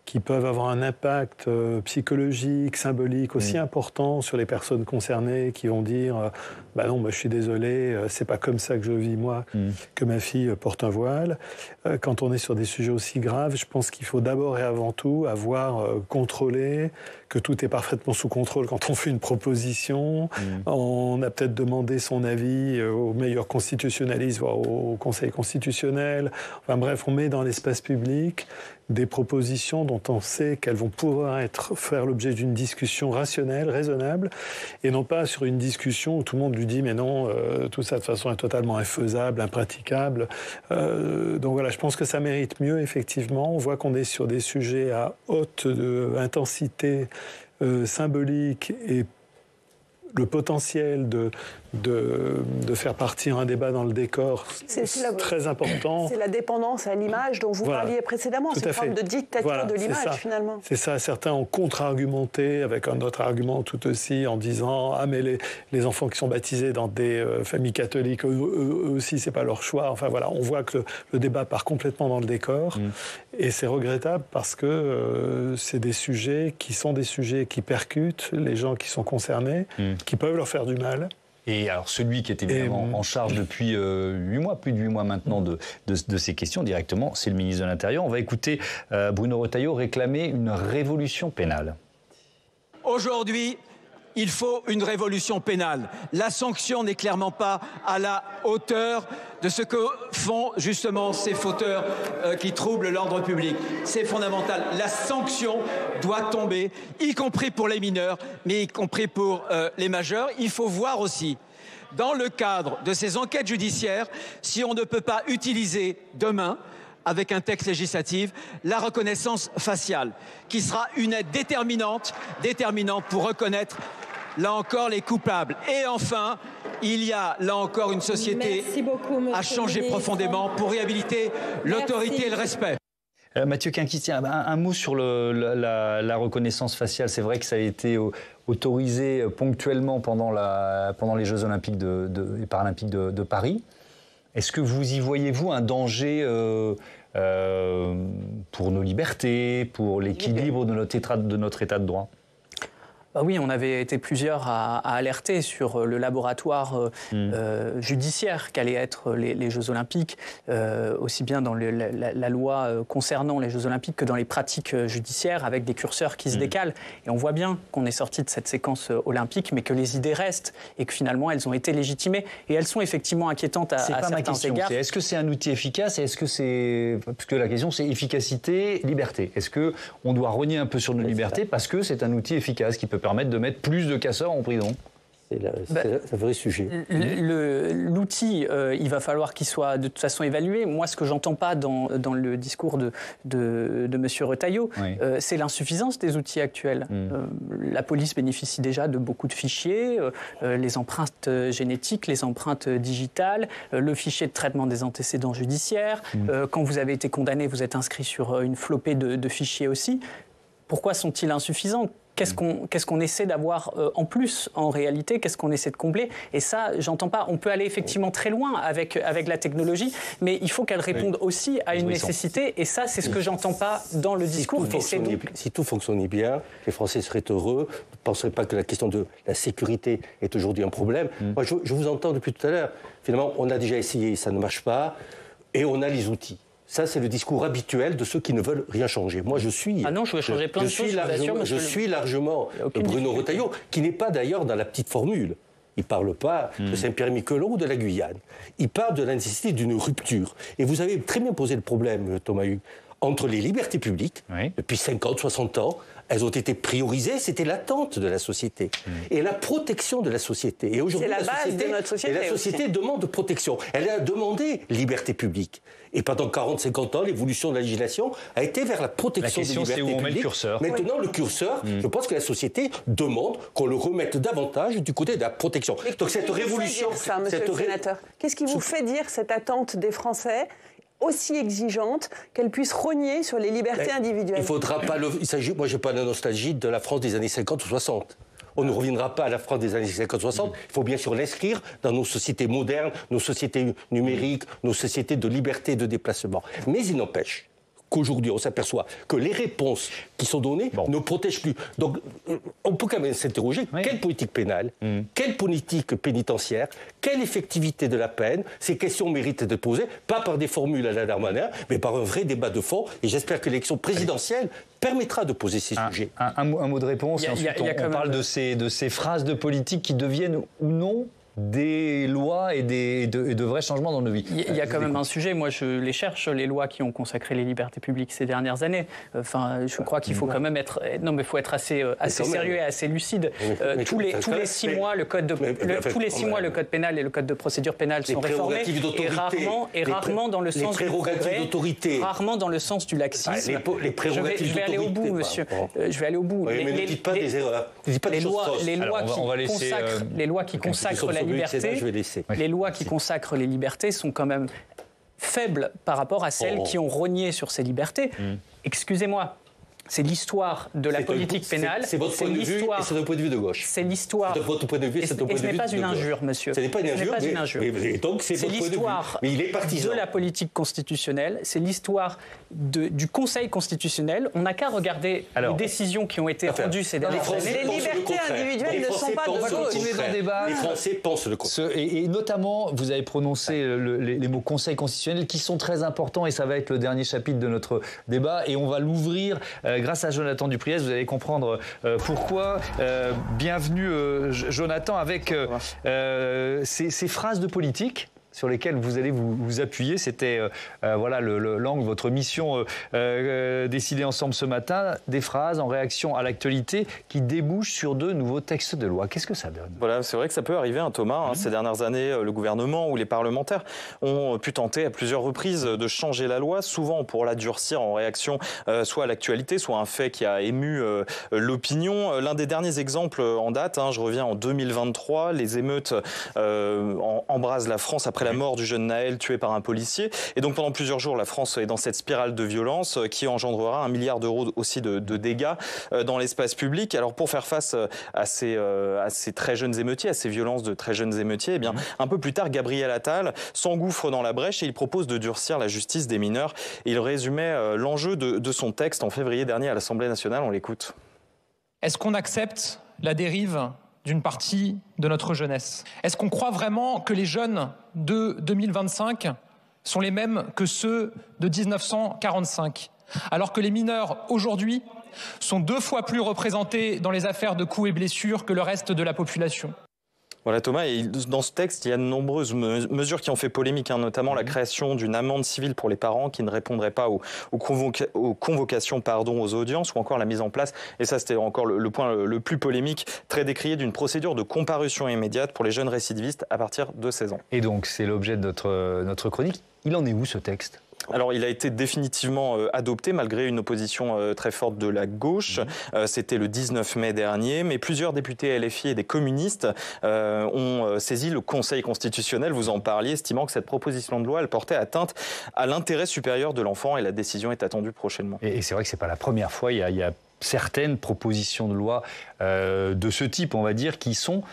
qui peuvent avoir un impact psychologique, symbolique aussi important sur les personnes concernées, qui vont dire bah non, je suis désolé, c'est pas comme ça que je vis moi, que ma fille porte un voile. Quand on est sur des sujets aussi graves, je pense qu'il faut d'abord et avant tout avoir contrôlé, que tout est parfaitement sous contrôle quand on fait une proposition. On a peut-être demandé son avis au meilleur constitutionnaliste, voire au Conseil constitutionnel. Enfin bref, on met dans l'espace public des propositions dont on sait qu'elles vont pouvoir faire l'objet d'une discussion rationnelle, raisonnable, et non pas sur une discussion où tout le monde lui dit mais non, tout ça de toute façon est totalement infaisable, impraticable. Donc voilà, je pense que ça mérite mieux, effectivement. On voit qu'on est sur des sujets à haute intensité symbolique et le potentiel de faire partir un débat dans le décor très important. C'est la dépendance à l'image dont vous parliez précédemment, c'est une forme de dictature de l'image finalement. C'est ça, certains ont contre-argumenté avec un autre argument tout aussi en disant « Ah mais les enfants qui sont baptisés dans des familles catholiques, eux aussi c'est pas leur choix ». Enfin voilà, on voit que le débat part complètement dans le décor et c'est regrettable parce que c'est des sujets qui percutent les gens qui sont concernés, qui peuvent leur faire du mal. Et alors celui qui est évidemment en charge depuis 8 mois, plus de 8 mois maintenant de ces questions directement, c'est le ministre de l'Intérieur. On va écouter Bruno Retailleau réclamer une révolution pénale. Aujourd'hui, il faut une révolution pénale. La sanction n'est clairement pas à la hauteur de ce que font justement ces fauteurs qui troublent l'ordre public. C'est fondamental. La sanction doit tomber, y compris pour les mineurs, mais y compris pour les majeurs. Il faut voir aussi, dans le cadre de ces enquêtes judiciaires, si on ne peut pas utiliser demain, avec un texte législatif, la reconnaissance faciale, qui sera une aide déterminante pour reconnaître, là encore, les coupables. Et enfin, il y a, là encore, une société à changer profondément pour réhabiliter l'autorité et le respect. Mathieu Quinquis, un mot sur la reconnaissance faciale. C'est vrai que ça a été autorisé ponctuellement pendant les Jeux Olympiques et Paralympiques de Paris. Est-ce que vous y voyez-vous un danger pour nos libertés, pour l'équilibre de notre état de droit ? Oui, on avait été plusieurs à alerter sur le laboratoire judiciaire qu'allaient être les Jeux Olympiques, aussi bien dans la loi concernant les Jeux Olympiques que dans les pratiques judiciaires, avec des curseurs qui se décalent. Et on voit bien qu'on est sorti de cette séquence olympique, mais que les idées restent et que finalement elles ont été légitimées. Et elles sont effectivement inquiétantes à certains égards. Est-ce que c'est un outil efficace et est-ce que c'est... Parce que la question c'est efficacité, liberté. Est-ce qu'on doit rogner un peu sur nos libertés parce que c'est un outil efficace qui peut permettre de mettre plus de casseurs en prison? C'est un vrai sujet. L'outil, il va falloir qu'il soit de toute façon évalué. Moi, ce que j'entends pas dans le discours de M. Retailleau, c'est l'insuffisance des outils actuels. La police bénéficie déjà de beaucoup de fichiers, les empreintes génétiques, les empreintes digitales, le fichier de traitement des antécédents judiciaires. Quand vous avez été condamné, vous êtes inscrit sur une flopée de fichiers aussi. Pourquoi sont-ils insuffisants ? Qu'est-ce qu'on essaie d'avoir en plus, en réalité? Qu'est-ce qu'on essaie de combler? Et ça, j'entends pas. On peut aller effectivement très loin avec la technologie, mais il faut qu'elle réponde aussi à une nécessité. Et ça, c'est ce que j'entends pas dans le discours. Si tout fonctionnait bien, les Français seraient heureux. Vous ne penserez pas que la question de la sécurité est aujourd'hui un problème. Moi, je vous entends depuis tout à l'heure. Finalement, on a déjà essayé, ça ne marche pas, et on a les outils. Ça, c'est le discours habituel de ceux qui ne veulent rien changer. Moi, je suis... Ah non, je veux changer plein de choses, je suis largement Bruno Retailleau, qui n'est pas d'ailleurs dans la petite formule. Il ne parle pas de Saint-Pierre-et-Miquelon ou de la Guyane. Il parle de la nécessité d'une rupture. Et vous avez très bien posé le problème, Thomas Hugues, entre les libertés publiques, depuis 50, 60 ans, elles ont été priorisées, c'était l'attente de la société. Et la protection de la société. Et aujourd'hui, la société demande protection. Elle a demandé liberté publique. Et pendant 40, 50 ans, l'évolution de la législation a été vers la protection des libertés publiques. La question, c'est où on met le curseur. Maintenant, le curseur, je pense que la société demande qu'on le remette davantage du côté de la protection. Donc cette révolution... Monsieur le sénateur, qu'est-ce qui vous fait dire cette attente des Français aussi exigeante qu'elle puisse rogner sur les libertés individuelles? Il faudra pas moi, je n'ai pas la nostalgie de la France des années 50 ou 60. On ne reviendra pas à la France des années 50-60. Il faut bien sûr l'inscrire dans nos sociétés modernes, nos sociétés numériques, nos sociétés de liberté de déplacement. Mais il n'empêche qu'aujourd'hui, on s'aperçoit que les réponses qui sont données ne protègent plus. Donc, on peut quand même s'interroger, quelle politique pénale, quelle politique pénitentiaire, quelle effectivité de la peine? Ces questions méritent d'être posées, pas par des formules à la Darmanin, mais par un vrai débat de fond. Et j'espère que l'élection présidentielle permettra de poser ces sujets. Un mot de réponse, et ensuite on parle de ces phrases de politique qui deviennent ou non des lois et de vrais changements dans nos vies. Il y a quand même un sujet, moi je les cherche, les lois qui ont consacré les libertés publiques ces dernières années. Enfin, je crois qu'il faut quand même être... Non, mais il faut être assez sérieux et assez lucide. Tous les 6 mois, le code pénal et le code de procédure pénale sont réformés et rarement dans le sens du progrès, rarement dans le sens du laxisme. Je vais aller au bout, monsieur. Je vais aller au bout. Mais ne dites pas des erreurs. Ne dites pas des choses fausses. Les lois qui consacrent la la liberté, les lois qui consacrent les libertés sont quand même faibles par rapport à celles qui ont rogné sur ces libertés. Excusez-moi. C'est l'histoire de la politique pénale. C'est votre point de vue et c'est notre point de vue de gauche. C'est l'histoire. Votre point de vue, c'est ton point de vue de gauche. Et ce n'est pas une injure, monsieur. Ce n'est pas une injure. Mais donc c'est l'histoire de la politique constitutionnelle. C'est l'histoire du Conseil constitutionnel. On n'a qu'à regarder les décisions qui ont été rendues ces dernières années. Les libertés individuelles ne sont pas de continuer dans le débat. Les Français pensent le contraire. Et notamment, vous avez prononcé les mots Conseil constitutionnel qui sont très importants et ça va être le dernier chapitre de notre débat et on va l'ouvrir. Grâce à Jonathan Dupriez, vous allez comprendre pourquoi. Bienvenue Jonathan avec ces phrases de politique sur lesquelles vous allez vous appuyer. C'était voilà l'angle, votre mission décidée ensemble ce matin, des phrases en réaction à l'actualité qui débouchent sur de nouveaux textes de loi. Qu'est-ce que ça donne ? Voilà, c'est vrai que ça peut arriver, Thomas. Ces dernières années, le gouvernement ou les parlementaires ont pu tenter à plusieurs reprises de changer la loi, souvent pour la durcir en réaction soit à l'actualité, soit à un fait qui a ému l'opinion. L'un des derniers exemples en date, je reviens en 2023, les émeutes embrasent la France après la mort du jeune Naël tué par un policier. Et donc pendant plusieurs jours, la France est dans cette spirale de violence qui engendrera 1 milliard d'euros aussi de dégâts dans l'espace public. Alors pour faire face à ces très jeunes émeutiers, à ces violences de très jeunes émeutiers, eh bien, un peu plus tard, Gabriel Attal s'engouffre dans la brèche et il propose de durcir la justice des mineurs. Et il résumait l'enjeu de son texte en février dernier à l'Assemblée nationale. On l'écoute. Est-ce qu'on accepte la dérive d'une partie de notre jeunesse? Est-ce qu'on croit vraiment que les jeunes de 2025 sont les mêmes que ceux de 1945, alors que les mineurs aujourd'hui sont 2 fois plus représentés dans les affaires de coups et blessures que le reste de la population? Voilà Thomas, et dans ce texte, il y a de nombreuses mesures qui ont fait polémique, notamment la création d'une amende civile pour les parents qui ne répondraient pas aux convocations aux audiences, ou encore la mise en place, et ça c'était encore le point le plus polémique, très décrié, d'une procédure de comparution immédiate pour les jeunes récidivistes à partir de 16 ans. Et donc c'est l'objet de notre chronique. Il en est où ce texte ? Alors, il a été définitivement adopté malgré une opposition très forte de la gauche. C'était le 19 mai dernier, mais plusieurs députés LFI et des communistes ont saisi le Conseil constitutionnel, vous en parliez, estimant que cette proposition de loi, elle portait atteinte à l'intérêt supérieur de l'enfant et la décision est attendue prochainement. Et c'est vrai que c'est pas la première fois, il y a certaines propositions de loi de ce type, on va dire, qui sont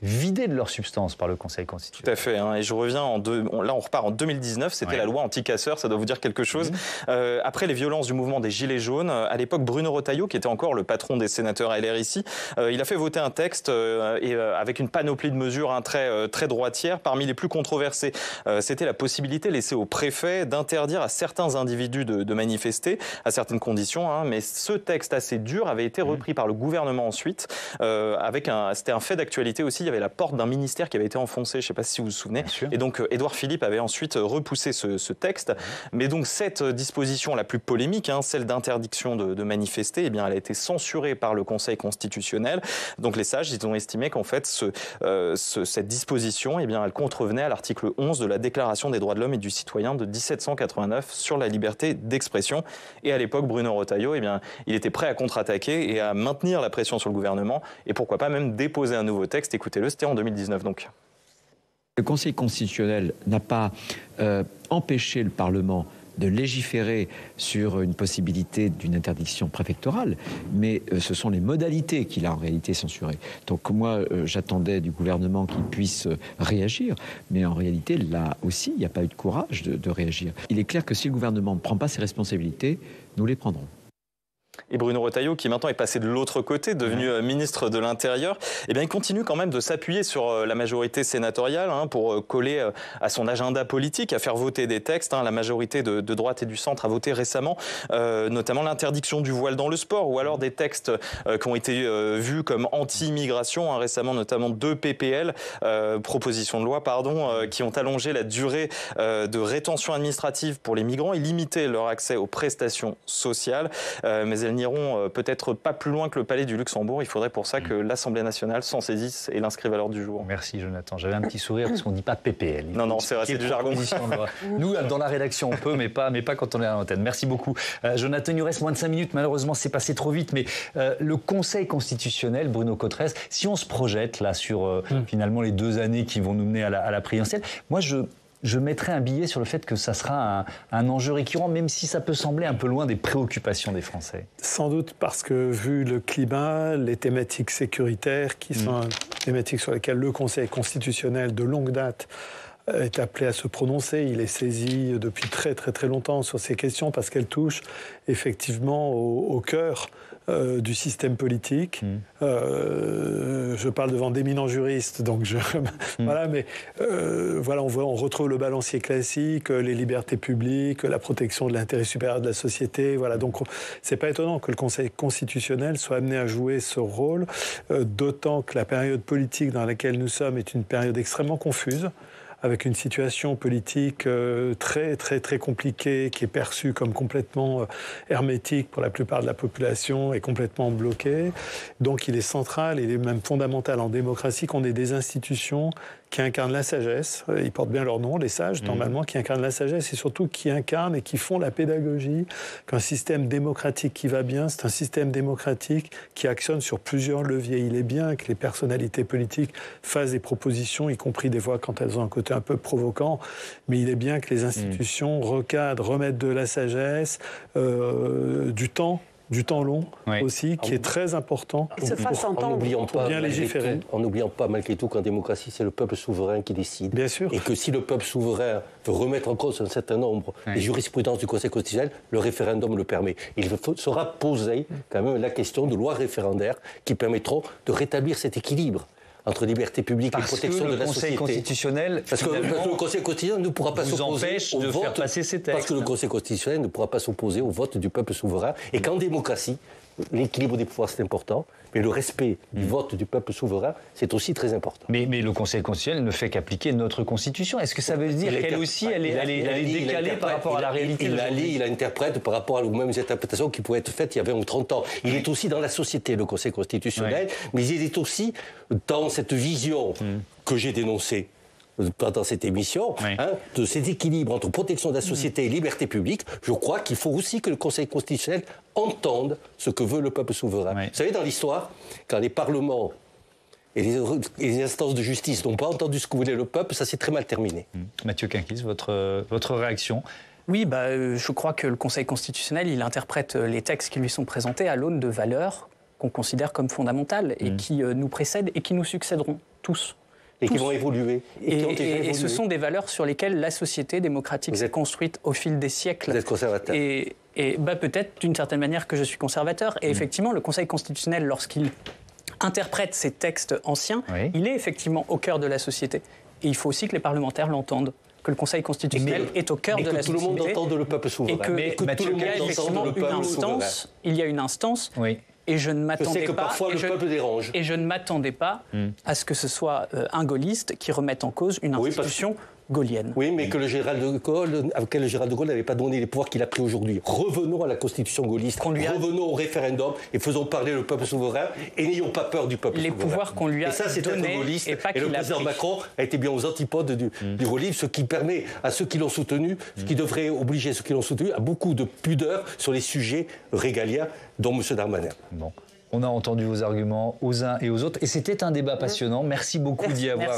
vidés de leur substance par le Conseil constitutionnel. Tout à fait. Et je reviens là on repart en 2019. C'était la loi anti-casseurs. Ça doit vous dire quelque chose. Après les violences du mouvement des Gilets jaunes, à l'époque, Bruno Retailleau, qui était encore le patron des sénateurs LR ici, il a fait voter un texte avec une panoplie de mesures très droitières. Parmi les plus controversées, c'était la possibilité laissée au préfet d'interdire à certains individus de manifester à certaines conditions. Mais ce texte assez dur avait été repris par le gouvernement ensuite. C'était un fait d'actualité aussi. Il y avait la porte d'un ministère qui avait été enfoncée, je ne sais pas si vous vous souvenez. Et donc, Édouard Philippe avait ensuite repoussé ce texte. Mais donc, cette disposition la plus polémique, celle d'interdiction de manifester, eh bien, elle a été censurée par le Conseil constitutionnel. Donc, les sages, ils ont estimé qu'en fait, cette disposition, eh bien, elle contrevenait à l'article 11 de la Déclaration des droits de l'homme et du citoyen de 1789 sur la liberté d'expression. Et à l'époque, Bruno Retailleau, eh bien, il était prêt à contre-attaquer et à maintenir la pression sur le gouvernement et pourquoi pas même déposer un nouveau texte. Écoutez, c'était en 2019 donc. Le Conseil constitutionnel n'a pas empêché le Parlement de légiférer sur une possibilité d'une interdiction préfectorale, mais ce sont les modalités qu'il a en réalité censurées. Donc moi, j'attendais du gouvernement qu'il puisse réagir, mais en réalité, là aussi, il n'y a pas eu de courage de réagir. Il est clair que si le gouvernement ne prend pas ses responsabilités, nous les prendrons. Et Bruno Retailleau, qui maintenant est passé de l'autre côté, devenu ministre de l'Intérieur, eh bien, il continue quand même de s'appuyer sur la majorité sénatoriale pour coller à son agenda politique, à faire voter des textes. La majorité de droite et du centre a voté récemment, notamment l'interdiction du voile dans le sport, ou alors des textes qui ont été vus comme anti-immigration, récemment notamment 2 PPL, propositions de loi, qui ont allongé la durée de rétention administrative pour les migrants et limité leur accès aux prestations sociales. Mais elles n'iront peut-être pas plus loin que le Palais du Luxembourg. Il faudrait pour ça que l'Assemblée nationale s'en saisisse et l'inscrive à l'ordre du jour. Merci Jonathan. J'avais un petit sourire parce qu'on ne dit pas PPL. Non, c'est vrai, c'est du jargon. Nous, dans la rédaction, on peut, mais pas quand on est à l'antenne. Merci beaucoup. Jonathan, il nous reste moins de 5 minutes. Malheureusement, c'est passé trop vite. Mais le Conseil constitutionnel, Bruno Cotrez, si on se projette là sur finalement les 2 années qui vont nous mener à la présidentielle, moi, je mettrais un billet sur le fait que ça sera un enjeu récurrent, même si ça peut sembler un peu loin des préoccupations des Français. Sans doute parce que, vu le climat, les thématiques sécuritaires, qui sont thématiques sur lesquelles le Conseil constitutionnel de longue date est appelé à se prononcer. Il est saisi depuis très très très longtemps sur ces questions parce qu'elles touchent effectivement au cœur du système politique. Je parle devant d'éminents juristes, donc voilà, mais voilà, on retrouve le balancier classique, les libertés publiques, la protection de l'intérêt supérieur de la société. Voilà, donc c'est pas étonnant que le Conseil constitutionnel soit amené à jouer ce rôle, d'autant que la période politique dans laquelle nous sommes est une période extrêmement confuse, avec une situation politique très, très, très compliquée, qui est perçue comme complètement hermétique pour la plupart de la population et complètement bloquée. Donc il est central, il est même fondamental en démocratie qu'on ait des institutions qui incarnent la sagesse, ils portent bien leur nom, les sages, normalement, qui incarnent la sagesse et surtout qui incarnent et qui font la pédagogie qu'un système démocratique qui va bien, c'est un système démocratique qui actionne sur plusieurs leviers. Il est bien que les personnalités politiques fassent des propositions, y compris des fois quand elles ont un côté un peu provoquant, mais il est bien que les institutions recadrent, remettent de la sagesse, du temps long aussi, qui est très important en n'oubliant pas, bien légiférer. En n'oubliant pas, malgré tout, qu'en démocratie, c'est le peuple souverain qui décide. Bien sûr. Et que si le peuple souverain veut remettre en cause un certain nombre des jurisprudences du Conseil constitutionnel, le référendum le permet. Il sera posé quand même la question de lois référendaires qui permettront de rétablir cet équilibre entre liberté publique et protection de la société. Parce que le Conseil constitutionnel ne pourra pas s'opposer au vote, faire passer ces textes. Parce que le Conseil constitutionnel ne pourra pas s'opposer au vote du peuple souverain. Et qu'en démocratie, l'équilibre des pouvoirs, c'est important, mais le respect du vote du peuple souverain, c'est aussi très important. Mais le Conseil constitutionnel ne fait qu'appliquer notre Constitution. Est-ce que ça veut dire qu'elle aussi, elle est décalée par rapport à la réalité d'aujourd'hui ? Il interprète par rapport aux mêmes interprétations qui pouvaient être faites il y a 20 ou 30 ans. Il est aussi dans la société, le Conseil constitutionnel, mais il est aussi dans cette vision que j'ai dénoncée pendant cette émission, de cet équilibre entre protection de la société et liberté publique. Je crois qu'il faut aussi que le Conseil constitutionnel entende ce que veut le peuple souverain. Vous savez, dans l'histoire, quand les parlements et les instances de justice n'ont pas entendu ce que voulait le peuple, ça s'est très mal terminé. Mathieu Quinquis, votre réaction ? Oui, je crois que le Conseil constitutionnel, il interprète les textes qui lui sont présentés à l'aune de valeurs qu'on considère comme fondamentales et qui nous précèdent et qui nous succéderont tous. Et qui vont évoluer. Et ce sont des valeurs sur lesquelles la société démocratique s'est construite au fil des siècles. Vous êtes conservateur. Et peut-être d'une certaine manière que je suis conservateur. Et effectivement, le Conseil constitutionnel, lorsqu'il interprète ces textes anciens, il est effectivement au cœur de la société. Et il faut aussi que les parlementaires l'entendent. Que le Conseil constitutionnel est au cœur de la société. Que tout le monde entende le peuple souverain. Et que tout le monde entende le peuple souverain. Il y a une instance. Et je ne m'attendais pas. Parfois, le peuple dérange. Et je ne m'attendais pas à ce que ce soit un gaulliste qui remette en cause une institution gaulienne. Oui, mais que le général de Gaulle n'avait pas donné les pouvoirs qu'il a pris aujourd'hui. Revenons à la constitution gaulliste. Revenons au référendum et faisons parler le peuple souverain et n'ayons pas peur du peuple souverain. Les pouvoirs qu'on lui a donnés. Et ça, c'est être gaulliste. Et le président Macron a été bien aux antipodes du gaullisme, ce qui permet à ceux qui l'ont soutenu, ce qui devrait obliger ceux qui l'ont soutenu à beaucoup de pudeur sur les sujets régaliens, dont M. Darmanin. Bon. On a entendu vos arguments aux uns et aux autres. Et c'était un débat passionnant. Merci beaucoup d'y avoir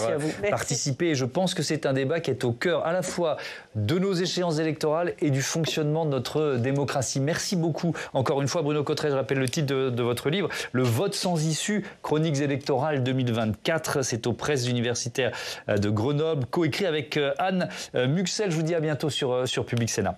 participé. Et je pense que c'est un débat qui est au cœur à la fois de nos échéances électorales et du fonctionnement de notre démocratie. Merci beaucoup. Encore une fois, Bruno Cotrez, je rappelle le titre de votre livre, Le vote sans issue, chroniques électorales 2024. C'est aux presses universitaires de Grenoble, coécrit avec Anne Muxel. Je vous dis à bientôt sur Public Sénat.